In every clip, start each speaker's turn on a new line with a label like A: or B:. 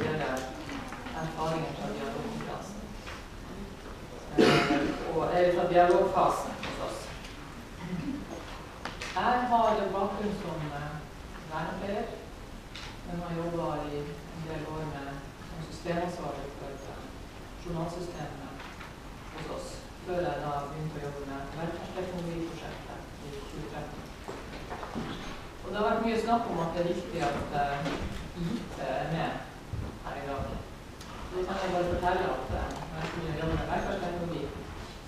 A: det gjelder erfaringer fra dialogkonferansen. Eller fra dialogfasen hos oss. Jeg har bakgrunn som vernepleier, men har jobbet i en del år som systemansvarlig for journalsystemet hos oss, før jeg da begynte å jobbe med velferdsteknologiprosjektet i 2013. Og det har vært mye snakk om at det er viktig at IT er med her i dag. Så kan jeg bare fortelle at når jeg skulle jobbe med velferdsteknologi,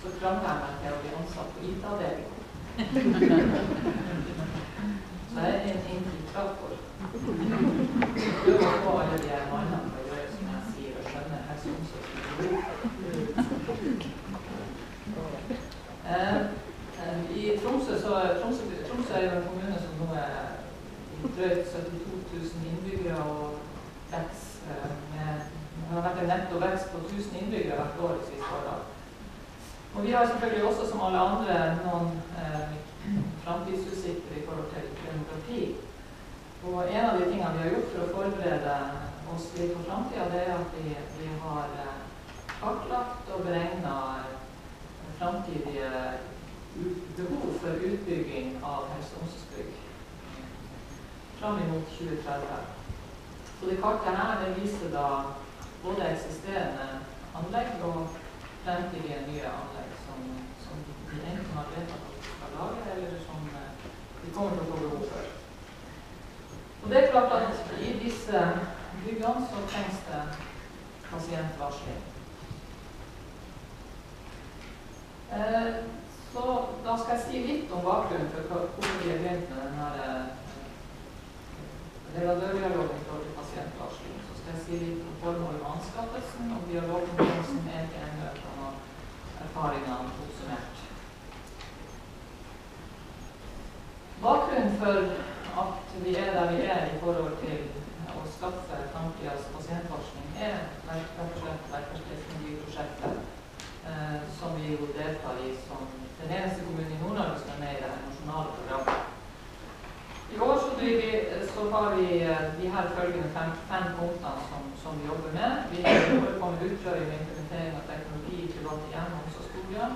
A: så kranglet jeg meg til å bli ansatt på IT-avdelingen. Så jeg er en infiltrator. Jeg prøver å få alle de mannene til å gjøre som jeg sier, og skjønne helse- og omsorgsbehov. I Tromsø er jo en kommune som nå er drøyt 72 000 innbyggere og vekst. Det har vært en netto vekst på 1000 innbyggere hvert år de siste årene. Og vi har selvfølgelig også, som alle andre, noen framtidsutsikter i forhold til demokrati. Og en av de tingene vi har gjort for å forberede oss litt på framtiden, det er at vi har kartlagt og beregnet framtidige behov for utbygging av helse- og omsorgsbygg fram imot 2030. Så det kartet her det viser da både eksisterende anlegg og fremtidige nye anlegg som vi enten har vedtatt at vi skal lage, eller som vi kommer til å få behov for. Og det er klart at i disse byggene så trengs det pasientvarsling. Så da skal jeg si litt om bakgrunnen for hvorfor vi har begynt med denne leverandørdialogen i forhold til pasientvarsling. Så skal jeg si litt om formålet med anskaffelsen, og dialogkonferansen er ikke enda noen erfaringene oppsummert. Bakgrunnen for at vi er der vi er i forhold til å skaffe framtidens pasientvarsling er rett og slett velferdsteknologiprosjektet, som vi jo deltar i som den eneste kommunen i Nord-Norge som er med i det nasjonale programmet. I år så har vi de her følgende fem punktene som vi jobber med. Vi holder på med utprøving og implementering av teknologi i private hjem og skoler.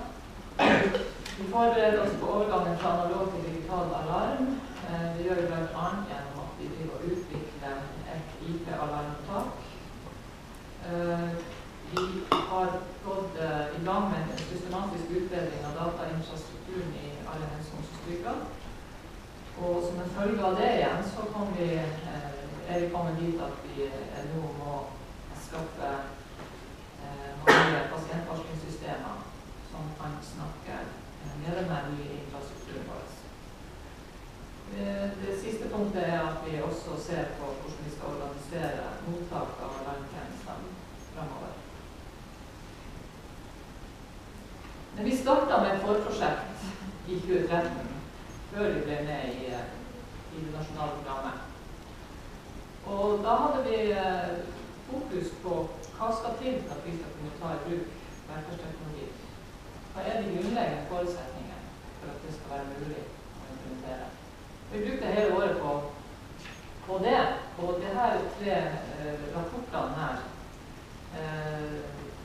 A: Vi forbereder oss på overgangen fra analog til digital alarm. Vi gjør det blant annet gjennom at vi driver og utvikler et IP-alarmtak. Vi har gått i gang med en systematisk utbedring av datainfrastrukturen i alle helse- og omsorgsbyggene. Og som en følge av det igjen, så er vi kommet dit at vi nå må skaffe mange pasientvarslingssystemer som kan snakke med den nye infrastrukturen vår. Det siste punktet er at vi også ser på hvordan vi skal organisere mottak av alarmtjenestene fremover. Men vi startet med et forprosjekt i 2013, før vi ble med i det nasjonale programmet. Og da hadde vi fokus på hva skal til for at vi skal kunne ta i bruk velferdsteknologi. Hva er de grunnleggende forutsetningene for at det skal være mulig å implementere? Vi brukte hele året på det, og det her tre rapportene her.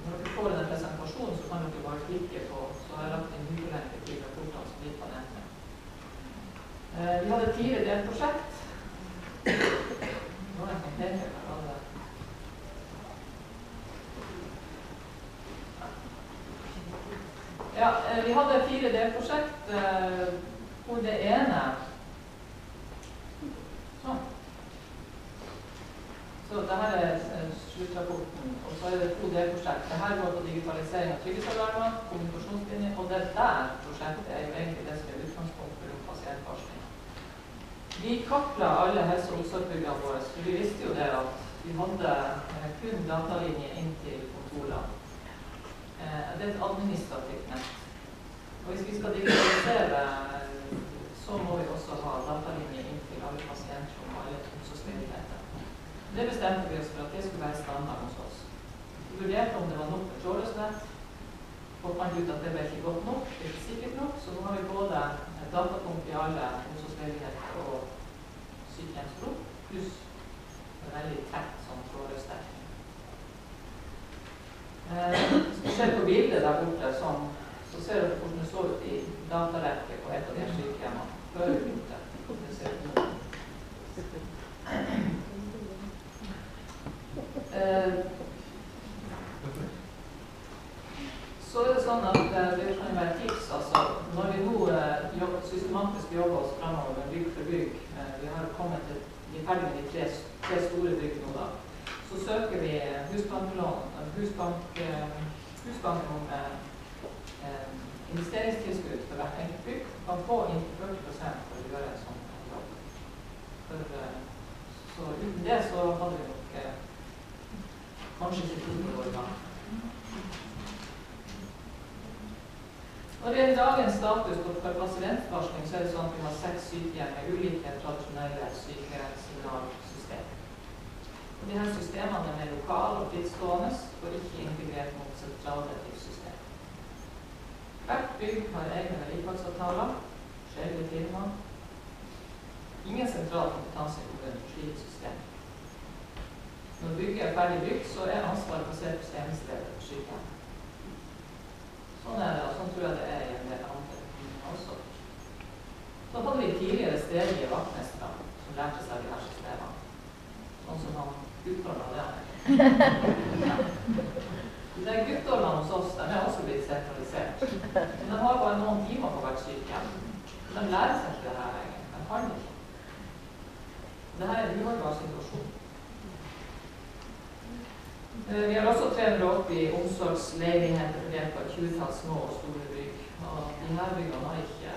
A: Når dere får denne presentasjonen, så kan dere bare klikke på, så har jeg lagt inn hyperlenke til rapportene som ligger på nettet. Vi hadde 4 delprosjekt. Nå er jeg peke her alle. Ja, vi hadde 4 delprosjekt, hvor det ene sånn. Så dette er sluttrapporten, og så er det 2 delprosjekt. Dette går på digitalisering av trygghetsalarmer, kommunikasjonslinjer, og det der prosjektet er jo egentlig det som er utgangspunkt for pasientvarsling. Vi kartla alle helse- og omsorgsbyggene våre, for vi visste jo det at vi hadde kun datalinjer inn til kontorene. Det er et administrativt nett. Og hvis vi skal digitalisere, så må vi også ha datalinjer inn til alle pasienter og alle omsorgsmyndigheter. Det bestemte vi oss for at det skulle være standard hos oss. Vi vurderte om det var nok med trådløst nett, og fant ut at det ble ikke godt nok, det er ikke sikkert nok, så nå har vi både datapunkt i alle omsorgsmyndigheter og sykehjemsrom, pluss en veldig tett sånn trådløst dekning. Hvis du ser på bildet der borte, så ser du hvordan det så ut i datarekket på et av de sykehjemmene før vi begynte. Det ser ut nå. Så det sånn at det kan være tips, altså, når vi nå systematisk jobber oss fremover med bygg for bygg, vi er ferdig med de tre store bygg nå da, så søker vi Husbanken om investeringstilskudd for hvert enkelt bygg, kan få inntil 40% for å gjøre en sånn jobb. Så uten det så hadde vi nok kanskje ikke trodd år gang. Når det gjelder dagens status for pasientforskning, så er det sånn at vi har 6 sykehjem med ulike tradisjonelle sykesignalsystem. Og de her systemene er lokale og frittstående og ikke integrert mot sentrale driftssystem. Hvert bygg har egne vedlikeholdsavtaler, forskjellige firmaer. Ingen sentral kompetanse i kommunen for slike system. Når bygget er ferdig bygd, så er ansvaret basert på hjemmestedet for sykehjem. Sånn er det, og sånn tror jeg det er i en del andre kommuner også. Så hadde vi tidligere stedlige vaktmestere som lærte seg de her systemene. Sånn som han Guttorm hadde. De Guttormene hos oss, de er også blitt sentralisert. Men de har bare noen timer på hvert sykehjem. De lærer seg ikke det her lenger. De kan ikke. Dette er en uholdbar situasjon. Vi har også 380 omsorgsleiligheter fordelt på 20-talls små og store bygg. Og de her byggene har ikke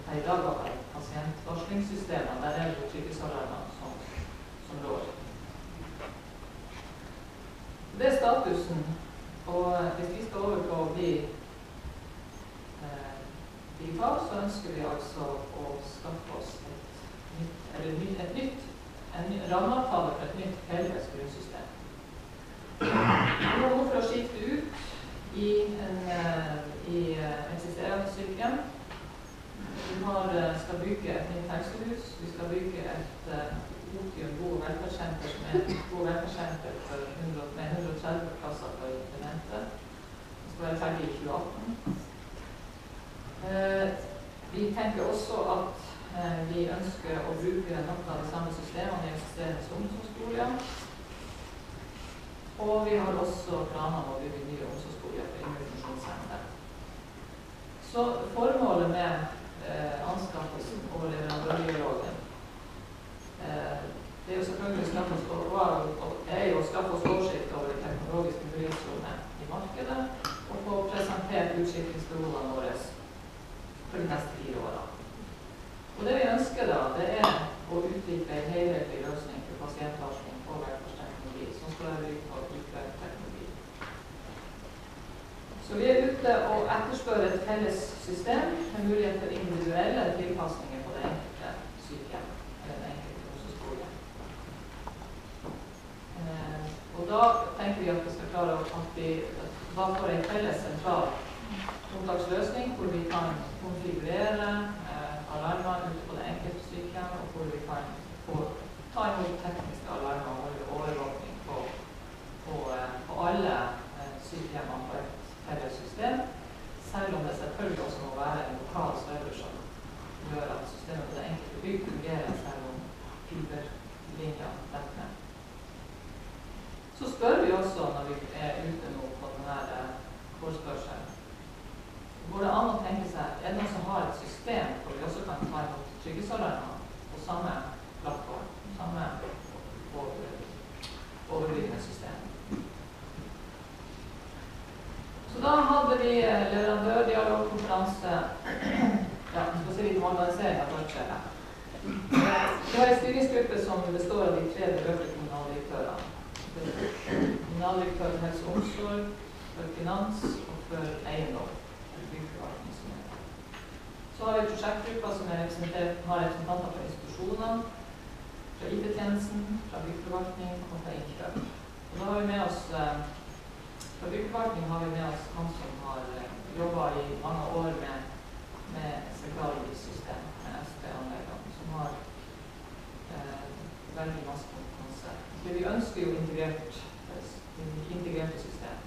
A: per i dag av pasientvarslingssystemene. Der er det trygghetsavtalene som rår. Det er statusen. Og hvis vi skal over på å bli digital, så ønsker vi altså å skaffe oss en rammeavtale for et nytt felles grunnsystem. Vi har behov for å skifte ut i eksisterende sykehjem. Vi skal bygge et nytt helsehus. Vi skal bygge et god velferdssenter med 130 plasser for demente. Det skal være ferdig i 2018. Vi tenker også at vi ønsker å bruke noen av de samme systemene i eksisterende omsorgsboliger. Og vi har også planer om å bygge nye omsorgsboliger for yngre funksjonshemmede. Så formålet med anskaffelsen og leverandørdialogen det er jo selvfølgelig å skaffe oss oversikt over det teknologiske mulighetsrommet i markedet og få presentert utskiftingsbehovene våre for de neste 4 årene. Og det vi ønsker da, det er å utvikle en helhetlig løsning for pasientvarsling og velferdsteknologi som skal være bygd på utprøvd teknologi. Så vi er ute og etterspør et felles system med mulighet for individuelle tilpasninger på det enkelte sykehjem eller den enkelte omsorgsbolig. Og da tenker vi at vi skal klare at vi da får en felles sentral kontaktsløsning hvor vi kan konfigurere alarmer ute på det enkelte sykehjem, og hvor vi kan ta imot tekniske alarmer og overvåkning på alle sykehjemmene på et felles system, selv om det selvfølgelig også må være en lokal server som gjør at systemet på det enkelte bygg fungerer selv om fiberlinjer detter ned. Så spør vi også når vi er ute nå på denne forespørselen, går det an å tenke seg, er det noen som har et system hvor vi også kan ta imot trygghetsalarmer på samme plattform, samme overbyggende system. Så da hadde vi leverandørdialogkonferanse, ja, vi skal si litt om organisering av fortsatt. Vi har en styringsgruppe som består av de 3 berørte kommunaldirektørene. Kommunaldirektør for helse og omsorg, for finans og for eiendom. Så har vi prosjektgrupper som har representanter fra institusjonene, fra IT-tjenesten, fra byggforvaltning og fra innkjøp. Og da har vi med oss, fra byggforvaltning har vi med oss han som har jobbet i mange år med sentralsystem, med SP-anleggene, som har veldig masse kompetanse. For vi ønsker jo integrerte system.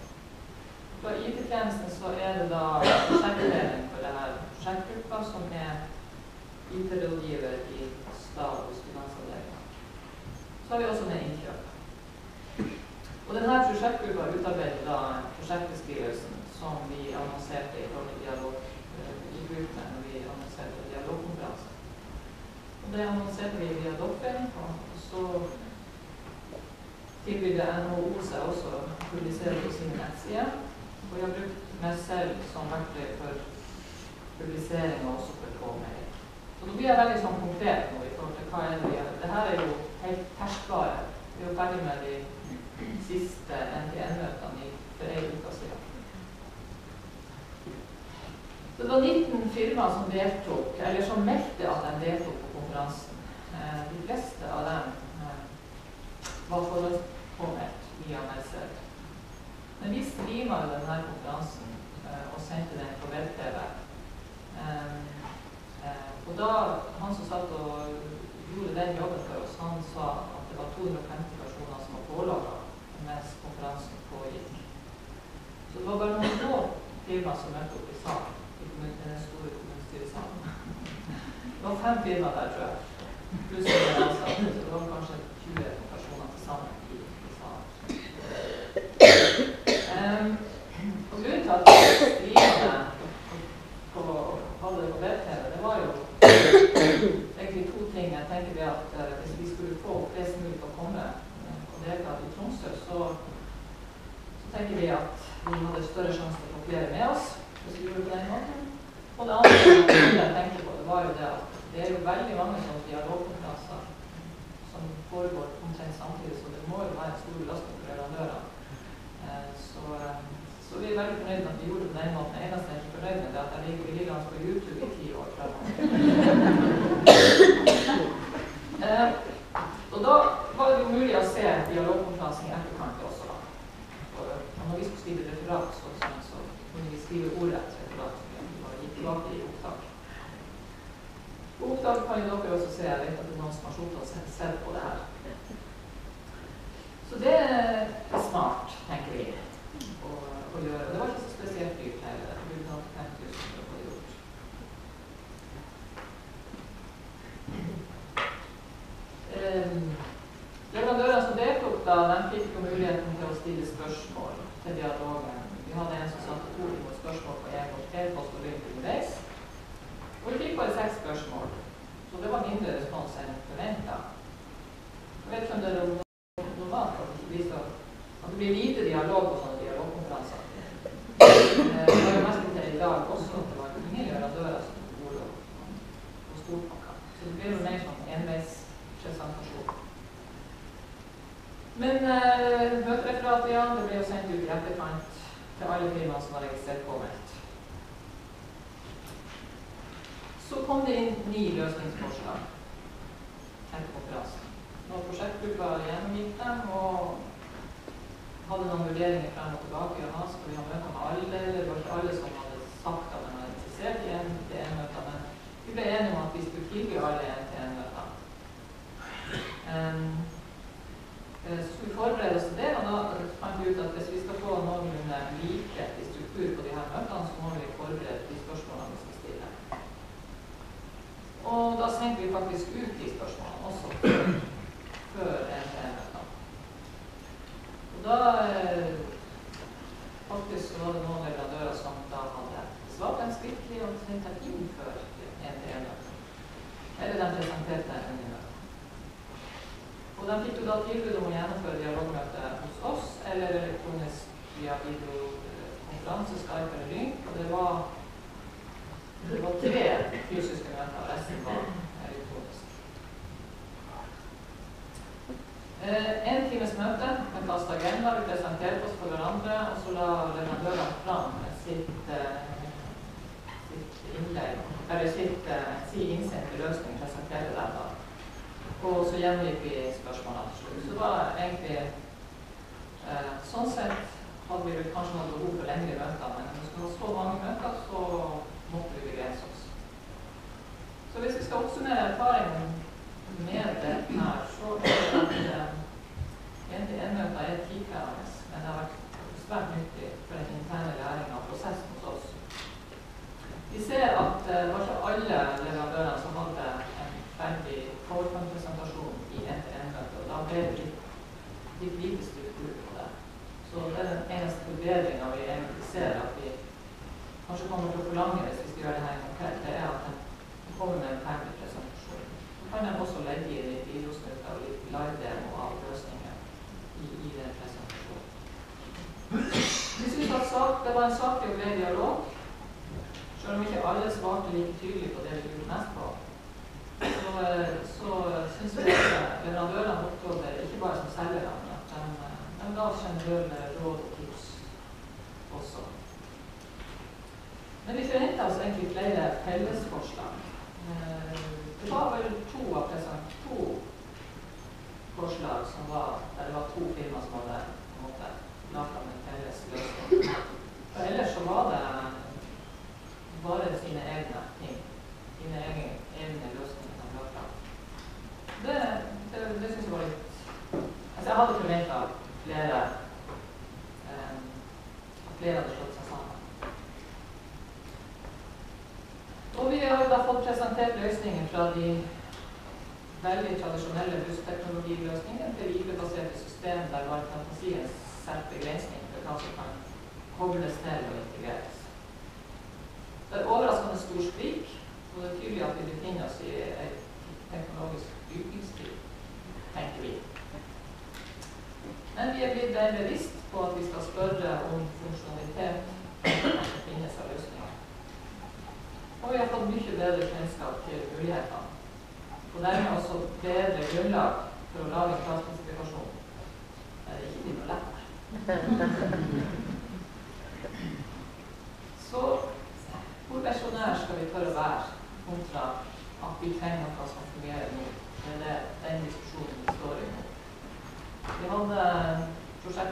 A: Fra IT-tjenesten så det da prosjektledning for denne prosjektgruppa som IT-rådgiver i stav hos finansavdelingen. Så har vi også med innkjøp. Og denne prosjektgruppa utarbeidet da prosjektbeskrivelsen som vi annonserte i forhold til dialog i gruppene når vi annonserte dialogkonferansen. Og det annonserte vi via Doffen, og så tilbyr NHO seg også å publisere på sin nettside. Og jeg har brukt meg selv som verktøy for publisering og også for påmelding. Så nå blir jeg veldig sånn konkret nå i forhold til hva det vi gjør. Dette jo helt ferskvare. Vi jo ferdig med de siste NTN-møtene for en uke siden. Så det var 19 firmaer som deltok, eller som meldte at de deltok på konferansen. De fleste av dem var forhåndspåmeldt via Merced. Men vi streamet denne konferansen og sendte den på web-TV. Og da, han som satt og gjorde den jobben for oss, han sa at det var 250 personer som var pålaget mens konferansen pågikk. Så det var bare noen få firmaer som møtte opp i salen, i den store kommunestyresalen. Det var 5 firmaer der, tror jeg. Pluss det ansatte, så det var kanskje 20 personer til sammen i salen. Og grunnen til at vi streamet på hadde det på web-TV, det var jo egentlig 2 ting. Jeg tenker vi at hvis vi skulle få flest mulig til å komme og delta i Tromsø, så tenker vi at vi hadde større sjanse til å få flere med oss hvis vi gjorde på den måten. Og det andre jeg tenkte på, det var jo det at det jo veldig mange sånne dialogkonferanser som foregår omtrent samtidig, så det må jo være en stor belastning for leverandører. Så vi veldig fornøyd med at vi gjorde det på den måten. Det eneste jeg ikke fornøyd med det at vi ligger altså på YouTube i 10 år fremover. Og da var det jo mulig å se dialogkonferansen i etterkant også. Og når vi skulle skrive referat, så kunne vi skrive ordrett referat, så vi gikk tilbake i opptak. På opptak kan jo dere også se, jeg vet at det noen som har sett på det her. Så det smart, tenker vi, å gjøre. Det var ikke så spesielt dyrt heller. Det ble 50 000 for å få det gjort. Leverandørene som deltok da, de fikk jo muligheten til å stille spørsmål til dialogen. Vi hadde en som satte 2 spørsmål på e-post og link underveis. Og vi fikk bare 6 spørsmål. Så det var mindre respons enn forventet. Jeg vet ikke om det normalt at det blir lite dialog på sånne dialogkonferanser. Det var jo mest til i dag også at det var ingen leverandører som bor på storpakka. Så det blir jo mer sånn enveispresentasjon. Men møtereferatet, ja, det ble jo sendt ut i etterkant til alle firmaer som var registrert påmeldt. Så kom det inn 9 løsningsforslag etter konferansen. Når prosjektgruppa gjennomgikk dem og hadde noen vurderinger frem og tilbake, ja, skal vi ha møter med alle, eller det var ikke alle som hadde sagt at de var interessert i NTN-møter, men vi ble enige om at vi skulle tilby alle NTN-møter. Så skulle vi forberede oss til det, og da fant vi ut at hvis vi skal få noenlunde likhet i struktur på de her møtene, så må vi forberede de spørsmålene vi skal stille. Og da sendte vi faktisk ut de spørsmålene også før NTN-møtene. Og da faktisk så var det noen leverandører som da hadde svart en skriftlig og sendt dem inn før NTN-møtene. Eller de presenterte en i møtene. Og de fikk jo da tilbud om å gjennomføre dialogmøte hos oss, eller elektronisk via videokonferanse, Skype eller link. Og det var 3 fysiske møter, og resten var elektronisk. 1 times møte med fast agenda, vi presenterte oss for hverandre, og så la leverandørene fram sitt innlegg, eller sin innsendte løsning, presenterte dem da. Og så gjennomgikk vi spørsmålene til slutt. Så det var egentlig, sånn sett hadde vi kanskje noe behov for lengre møter, men når vi skulle ha så mange møter, så måtte vi begrense oss. Så hvis vi skal oppsummere erfaringen med det her, så det at NTN-møter tidkrevende, men det har vært svært nyttig for den interne alle leverandørene som hadde en ferdig PowerPoint-presentasjon i NTN-møte, og da ble det litt lite struktur på det. Så det er den eneste forbedringen vi egentlig ser at vi kanskje kommer til å forlange hvis vi skal gjøre det her en gang til, det er at den kommer med en ferdig presentasjon. Så kan de også legge inn litt videosnutter og litt live-demo av løsninger i den presentasjonen. Vi synes at det var en saklig og grei dialog, selv om ikke alle svarte like tydelig på det vi gjorde mest på. Så synes vi at leverandørene opptrådte ikke bare som selgere, men at de ga generelle råd og tips også. Men vi forventet oss egentlig flere fellesforslag. Det var vel to forslag som var, der det var to firmaer som hadde på en måte laget en felles løsning. For ellers så var det bare sine egne ting, sine egne løsninger som ble fram. Det synes jeg var litt... Altså jeg hadde forventet at flere hadde slått seg sammen. Og vi har da fått presentert løsninger fra de veldig tradisjonelle bussteknologiløsningene til IP-baserte system der bare fantasien setter begrensning for hva som kan kobles til og integreres. Det er overraskende stor sprik, og det er tydelig at vi befinner oss i en teknologisk utviklingstid, tenker vi. Men vi er blitt bevisst på at vi skal spørre om funksjonalitet som finnes av løsninger. Og vi har fått mye bedre kjennskap til mulighetene, og dermed også bedre grunnlag for å lage en kravspesifikasjon. Det er ikke noe lett. Så hvor visjonær skal vi tørre å være kontra at vi trenger noe som fungerer nå? Det er den diskusjonen vi står i nå. Vi hadde første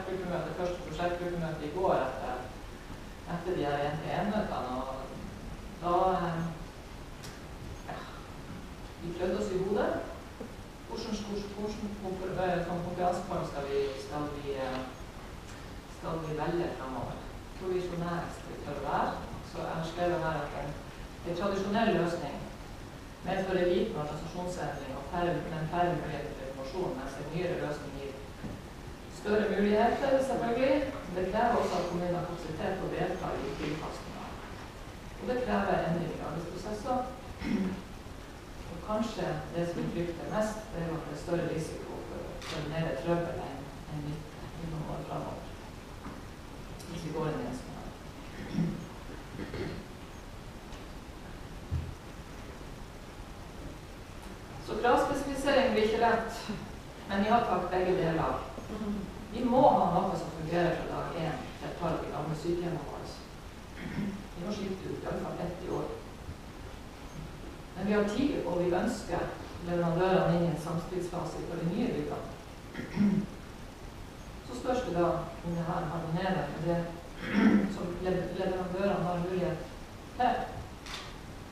A: prosjektgruppemøte i går etter de her NTN-møtene, og da vi prøvde oss i hodet. Hvordan konkurranseform skal vi velge fremover? Hvor visjonær skal vi tørre å være? Så jeg har skrevet her at en tradisjonell løsning medfører liten organisasjonsendring og færre muligheter for informasjon, mens en nyere løsning gir større muligheter, selvfølgelig. Det krever også at kommunen har kapasitet til å delta i tilpasninger. Og det krever endring i arbeidsprosesser. Og kanskje det som vi frykter mest, det er at det er større risiko for mer trøbbel enn nytte i noen år fremover. Hvis vi går inn i en sånn her. Så kravspesifisering blir ikke lett, men vi har tatt begge deler. Vi må ha noe som fungerer fra dag 1 til et par av de gamle sykehjemmene våre. Vi må skifte ut i alle fall 1 i år. Men vi har tid, og vi ønsker leverandørene inn i en samspillsfase for de nye byggene. Så spørs det da om det her harmonerer med det som leverandørene har mulighet til.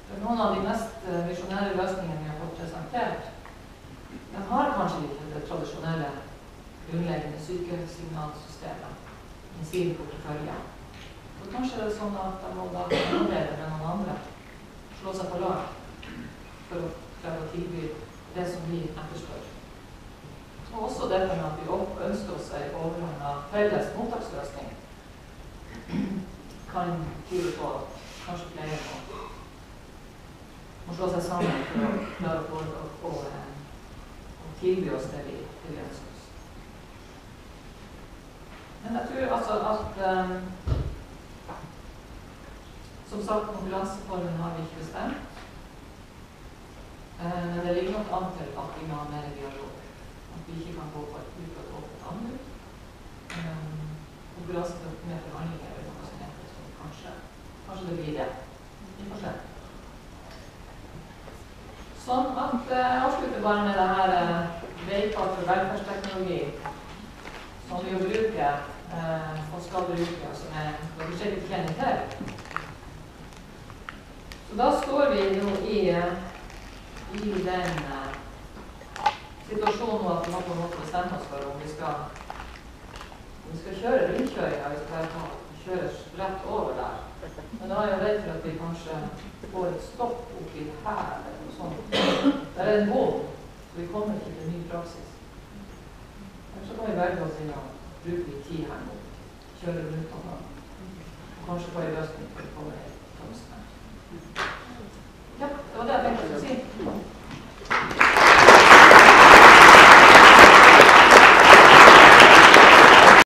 A: For noen av de mest visjonære løsningene vi har fått presentert, de har kanskje ikke det tradisjonelle grunnleggende sykesignalsystemet i sin portefølje. Så kanskje det er sånn at de må da samarbeide med noen andre, slå seg på lag for å klare å tilby det som vi etterspør. Og også dette med at vi ønsker oss en overordnet felles mottaksløsning kan tyde på at kanskje flere må slå seg sammen for å klare å tilby oss det vi ønsker oss. Men jeg tror altså at som sagt, konkurranseformen har vi ikke bestemt. Men det ligger nok an til at vi må ha mer dialog. At vi ikke kan gå på et åpent anbud. Konkurranse med forhandlinger er noe som heter, så kanskje det blir det. Vi får se. Sånn at jeg avslutter bare med det her veikart for velferdsteknologi som vi jo bruker og skal bruke, som dere sikkert kjenner til. Så da står vi jo i den situasjonen at vi må på en måte bestemme oss for om vi skal kjøre rundkjøring, eller vi skal kjøre rett over der. Men da er jeg redd for at vi kanskje får et stopp oppi her eller noe sånt. Det er en mål, så vi kommer ikke til ny praksis. Ellers så kan vi velge oss inn og bruke litt tid her nå. Kjøre rundt og kanskje få en løsning for å komme helt til oss. Ja, det var det jeg tenkte å si.